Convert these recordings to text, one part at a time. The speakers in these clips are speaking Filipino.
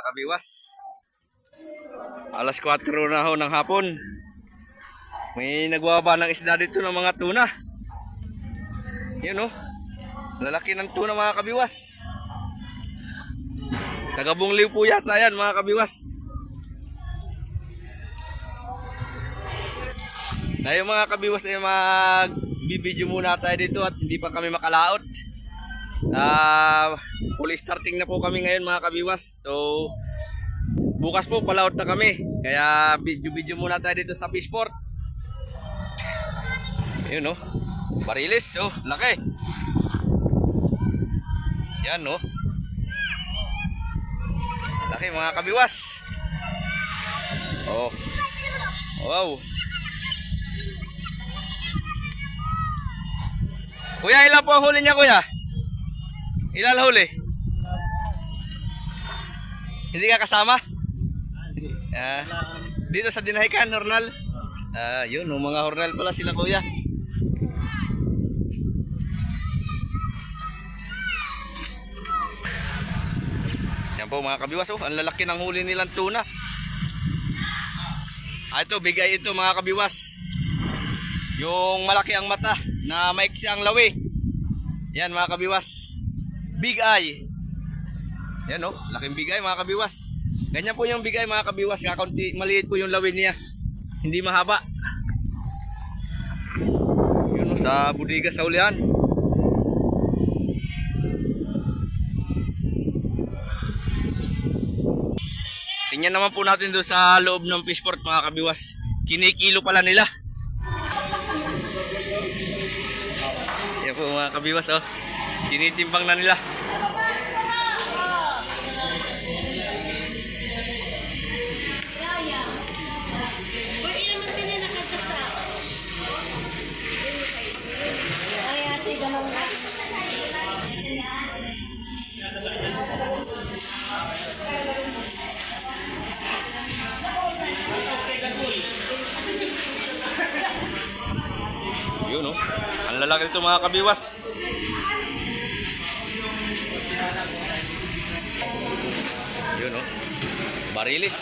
kabiwas. Alas 4 na ho ng hapon. May nagwaba ng isda dito ng mga tuna. Yun oh. Lalaki ng tuna mga kabiwas. Tagabungliw po yata yan mga kabiwas. Tayo mga kabiwas ay magbibideo muna tayo dito at hindi pa kami makalaot. Fully starting na po kami ngayon mga kabiwas. So bukas po palaot na kami. Kaya video muna tayo dito sa fishport. Ayun oh. Barilis oh, laki. Yan oh. Laki mga kabiwas. Oh. Wow. Kuya, ilan po ang huli niya kuya? Ilan huli? Hindi ka kasama? Dito sa Dinahican, Hornal? Yun, mga Hornal pala sila kuya. Yan po mga kabiwas, oh, ang lalaki ng huli nilang tuna. Ito, bigay ito mga kabiwas. Yung malaki ang mata na maiksi ang lawi. Yan mga kabiwas. Big eye. Yan oh, laking big eye mga kabiwas. Ganyan po yung big eye mga kabiwas. Kakunti, maliit po yung lawi niya. Hindi mahaba. Yun oh, sa budiga sa ulihan. Tingnan naman po natin doon sa loob ng fishport mga kabiwas. Kinikilo pala nila. Yan po mga kabiwas oh. Sinitimbang na nila. Yun oh. Ang lalaki nito mga kabiwas. Yun oh. Barilis.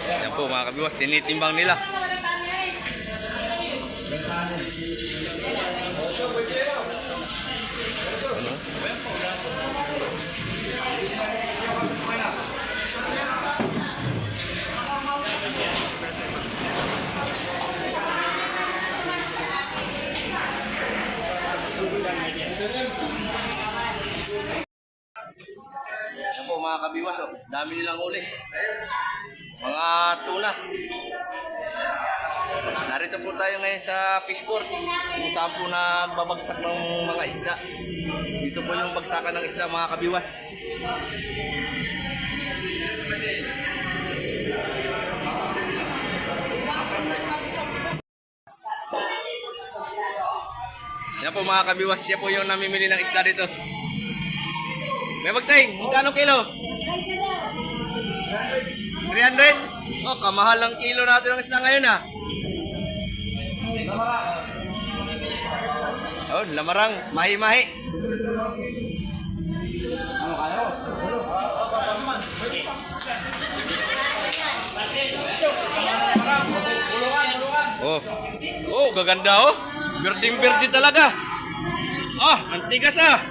Yan po mga kabiwas, tinitimbang nila. Ano? Yan po mga kabiwas, oh. Dami nilang huli. Mga tuna. Narito po tayo ngayon sa fishport kung saan po nagbabagsak ng mga isda. Dito po yung bagsakan ng isda mga kabiwas. Yan po mga kabiwas, siya po yung namimili ng isda dito. May bagting, magkano kilo? 300? Oh, kamahal ang kilo natin ng isda ngayon ah. Oh, lamarang, mahi-mahi. Oh. Oh, gaganda oh. Birding-birding talaga. Ah, antigas ah.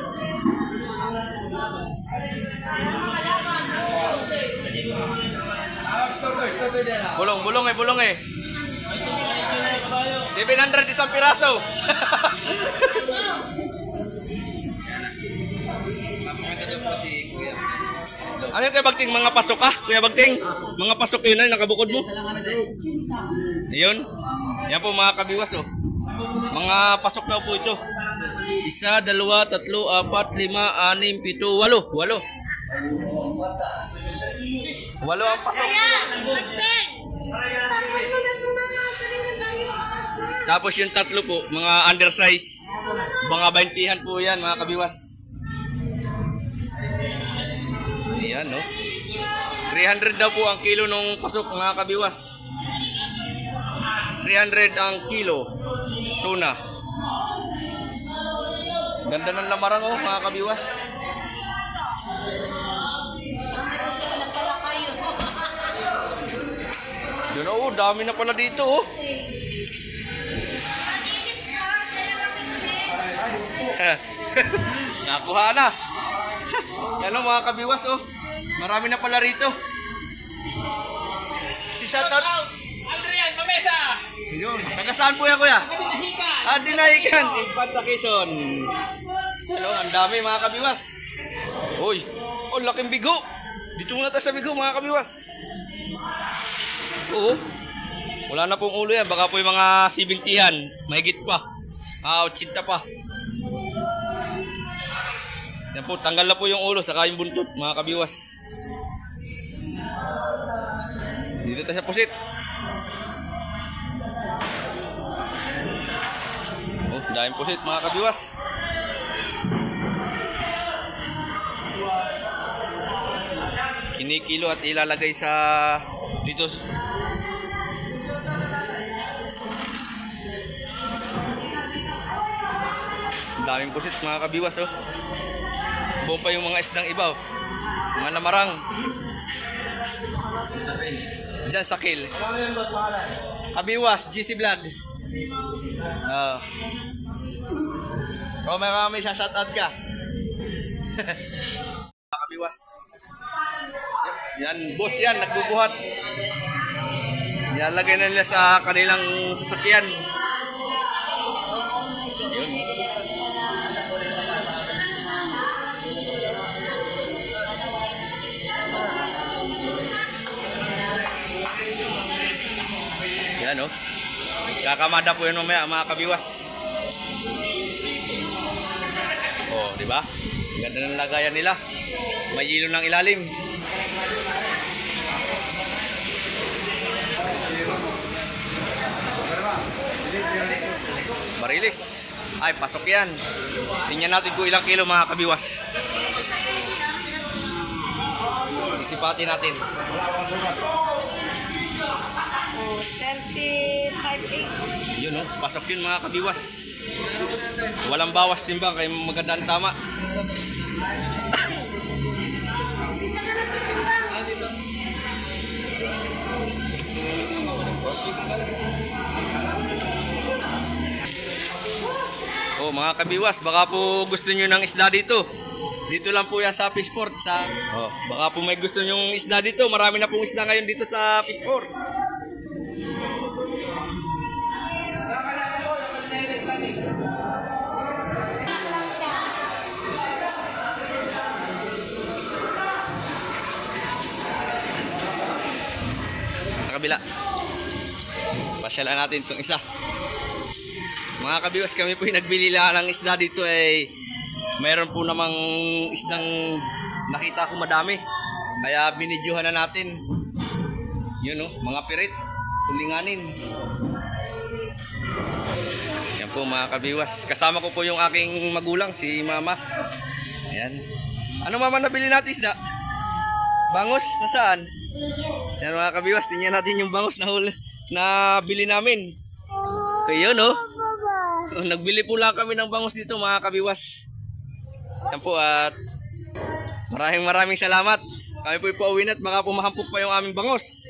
Bulong eh. 700 isang piraso. Ano yung kaya Bagting? Mga pasok ka? Kuya Bagting? Mga pasok yun na nakabukod mo? Ayun. Yan po mga kabiwas oh. Mga pasok daw po ito. 1, 2, 3, 4, 5, 6, 7, 8. 8 ang pasok. Tapos yung tatlo po, mga undersize. Mga 20-han po yan, mga kabiwas. Ayan, no? 300 daw po ang kilo nung pasok, mga kabiwas. 300 ang kilo. Tuna. Ganda ng lamarang, oh, mga kabiwas. Yun, oh, dami na pala dito, oh. Nakuha na. Ano, mga kabiwas, oh. Marami na pala rito. Si shoutout Adrian Mamesa! yun. Taga saan po yan, kuya? Dinahikan! Ah, Dinahican. Infanta Quezon. Hello, ang dami, mga kabiwas. Uy, oh, laking bigo. Dito muna tayo sa bigo, mga kabiwas. Oo. Wala na pong ulo yan. Baka po yung mga 70-han. Mahigit pa. 80 pa. Yan po, tanggal na po yung ulo saka yung buntot, mga kabiwas. Dito tayo sa pusit. Oh, daming pusit, mga kabiwas. Kinikilo at ilalagay sa dito. Daming pusit, mga kabiwas, oh. Buong pa yung mga isdang ibaw. Mga lamarang. Diyan sa kill. Kabiwas, GC Vlog. May shoutout ka. Kabiwas. Yan, boss yan, nagbubuhat. Nilalagay na nila sa kanilang sasakyan. Yun. Yan, oh. Kakamada po yun mamaya, mga kabiwas. Oh, di ba? Ganda ng lagayan nila. May yelo ng ilalim. Barilis. Ay, pasok yan. Tingnan natin kung ilang kilo, mga kabiwas. Isipati natin. 35.8. Yun, oh. Pasok yun, mga kabiwas. Walang bawas timbang, kaya maganda ang tama. Oh, mga kabiwas, baka po gusto nyo ng isda dito. Dito lang po yan sa Fishport. Oh, baka po may gusto nyo ng isda dito. Marami na pong isda ngayon dito sa Fishport. Sa kabila. Pasyalan natin itong isa. Mga kabiwas, kami po yung nagbili lang ng isda dito ay mayroon po namang isdang nakita ko madami. Kaya binidyohan na natin. Yun, oh, mga pirit, tulinganin. Yan po, mga kabiwas. Kasama ko po yung aking magulang, si mama. Ayan. Ano, mama, nabili natin isda? Bangus? Nasaan? Yan, mga kabiwas, tingnan natin yung bangus na bili namin. Kaya yun, oh. Nagbili po lang kami ng bangus dito, mga kabiwas. Yan po, at maraming salamat. Kami po ipuawin at baka pumahampok pa yung aming bangus.